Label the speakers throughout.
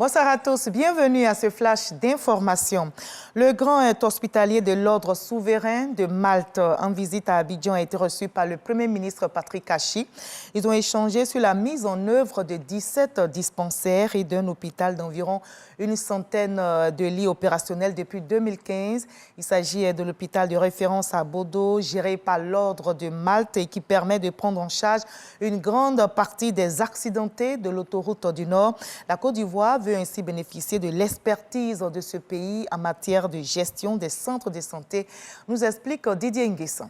Speaker 1: Bonsoir à tous, bienvenue à ce flash d'information. Le grand hospitalier de l'Ordre souverain de Malte en visite à Abidjan a été reçu par le Premier ministre Patrick Achi. Ils ont échangé sur la mise en œuvre de 17 dispensaires et d'un hôpital d'environ une centaine de lits opérationnels depuis 2015. Il s'agit de l'hôpital de référence à Bodo, géré par l'Ordre de Malte et qui permet de prendre en charge une grande partie des accidentés de l'autoroute du Nord. La Côte d'Ivoire veut ainsi bénéficier de l'expertise de ce pays en matière de gestion des centres de santé, nous explique Didier Nguessan.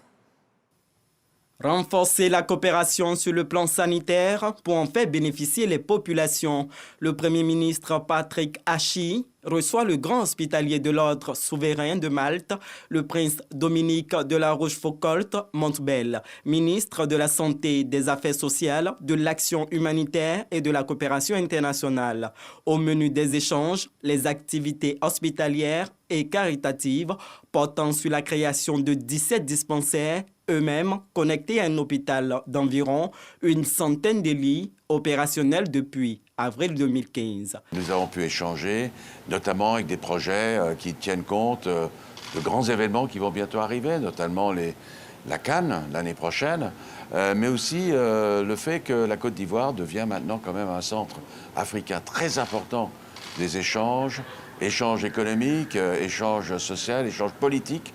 Speaker 2: Renforcer la coopération sur le plan sanitaire pour en faire bénéficier les populations. Le Premier ministre Patrick Achi reçoit le grand hospitalier de l'Ordre souverain de Malte, le prince Dominique de la Rochefoucauld-Montbel, ministre de la Santé, des Affaires sociales, de l'Action humanitaire et de la coopération internationale. Au menu des échanges, les activités hospitalières et caritatives portant sur la création de 17 dispensaires, eux-mêmes connectés à un hôpital d'environ une centaine de lits opérationnels depuis avril 2015.
Speaker 3: Nous avons pu échanger, notamment avec des projets qui tiennent compte de grands événements qui vont bientôt arriver, notamment la Cannes l'année prochaine, mais aussi le fait que la Côte d'Ivoire devient maintenant quand même un centre africain très important des échanges économiques, échanges sociaux, échanges politiques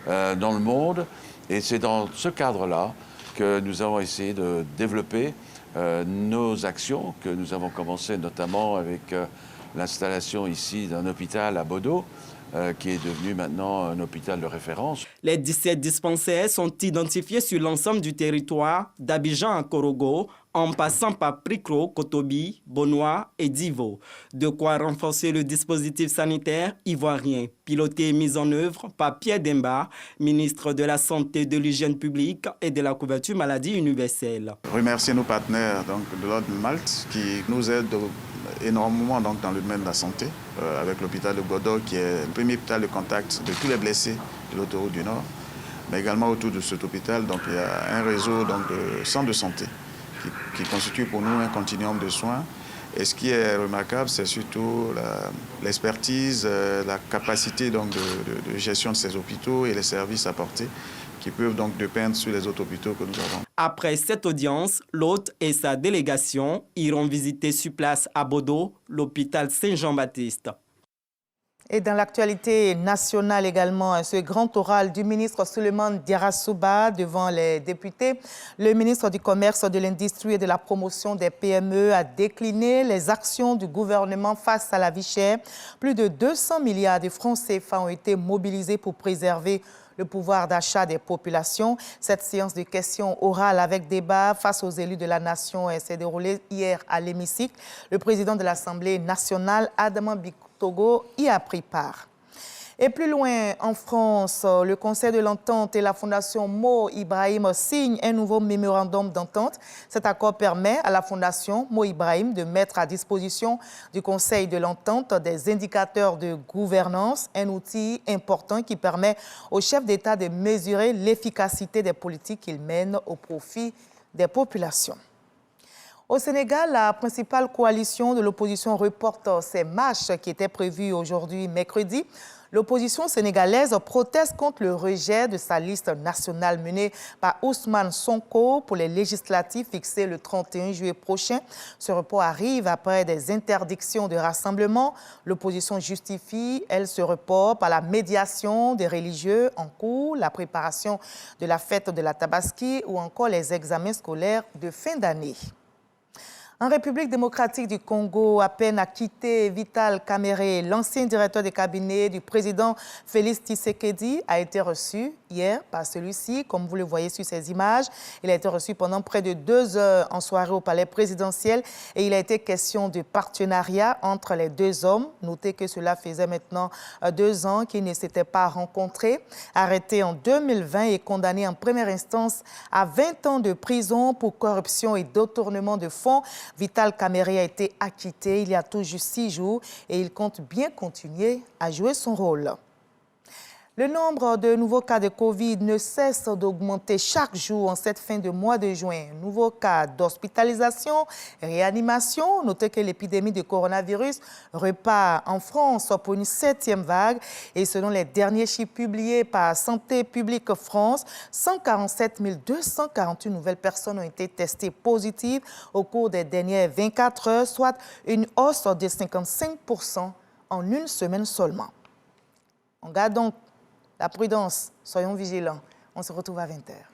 Speaker 3: dans le monde. Et c'est dans ce cadre-là que nous avons essayé de développer nos actions, que nous avons commencé notamment avec l'installation ici d'un hôpital à Bodo, qui est devenu maintenant un hôpital de référence.
Speaker 2: Les 17 dispensaires sont identifiés sur l'ensemble du territoire, d'Abidjan à Korogo, en passant par Prikro, Kotobi, Bonois et Divo. De quoi renforcer le dispositif sanitaire ivoirien, piloté et mis en œuvre par Pierre Demba, ministre de la Santé, de l'Hygiène publique et de la couverture maladie universelle.
Speaker 4: Remercier nos partenaires de l'Ordre de Malte qui nous aident énormément dans le domaine de la santé, avec l'hôpital de Bodo qui est le premier hôpital de contact de tous les blessés de l'autoroute du Nord. Mais également autour de cet hôpital, il y a un réseau de centres de santé qui constitue pour nous un continuum de soins. Et ce qui est remarquable, c'est surtout l'expertise, la capacité de gestion de ces hôpitaux et les services apportés qui peuvent donc dépendre sur les autres hôpitaux que nous avons.
Speaker 2: Après cette audience, l'hôte et sa délégation iront visiter sur place à Bodo l'hôpital Saint-Jean-Baptiste.
Speaker 1: Et dans l'actualité nationale également, ce grand oral du ministre Souleymane Diarra devant les députés, le ministre du Commerce, de l'Industrie et de la Promotion des PME a décliné les actions du gouvernement face à la vie chère. Plus de 200 milliards de francs CFA ont été mobilisés pour préserver le pouvoir d'achat des populations. Cette séance de questions orales avec débat face aux élus de la nation s'est déroulée hier à l'hémicycle. Le président de l'Assemblée nationale, Adama Bitogo, y a pris part. Et plus loin, en France, le Conseil de l'Entente et la Fondation Mo Ibrahim signent un nouveau mémorandum d'entente. Cet accord permet à la Fondation Mo Ibrahim de mettre à disposition du Conseil de l'Entente des indicateurs de gouvernance, un outil important qui permet aux chefs d'État de mesurer l'efficacité des politiques qu'ils mènent au profit des populations. Au Sénégal, la principale coalition de l'opposition reporte ses marches qui étaient prévues aujourd'hui mercredi. L'opposition sénégalaise proteste contre le rejet de sa liste nationale menée par Ousmane Sonko pour les législatives fixées le 31 juillet prochain. Ce report arrive après des interdictions de rassemblement. L'opposition justifie, elle, ce report par la médiation des religieux en cours, la préparation de la fête de la Tabaski ou encore les examens scolaires de fin d'année. En République démocratique du Congo, à peine a quitté Vital Kamerhe, l'ancien directeur de cabinet du président Félix Tshisekedi, a été reçu hier par celui-ci, comme vous le voyez sur ces images. Il a été reçu pendant près de 2 heures en soirée au palais présidentiel et il a été question de partenariat entre les deux hommes. Notez que cela faisait maintenant 2 ans qu'ils ne s'étaient pas rencontrés. Arrêté en 2020 et condamné en première instance à 20 ans de prison pour corruption et détournement de fonds, Vital Kamerhe a été acquitté il y a tout juste 6 jours et il compte bien continuer à jouer son rôle. Le nombre de nouveaux cas de Covid ne cesse d'augmenter chaque jour en cette fin de mois de juin. Nouveaux cas d'hospitalisation, réanimation. Notez que l'épidémie de coronavirus repart en France pour une 7e vague. Et selon les derniers chiffres publiés par Santé publique France, 147 248 nouvelles personnes ont été testées positives au cours des dernières 24 heures, soit une hausse de 55% en une semaine seulement. On garde donc la prudence, soyons vigilants. On se retrouve à 20h.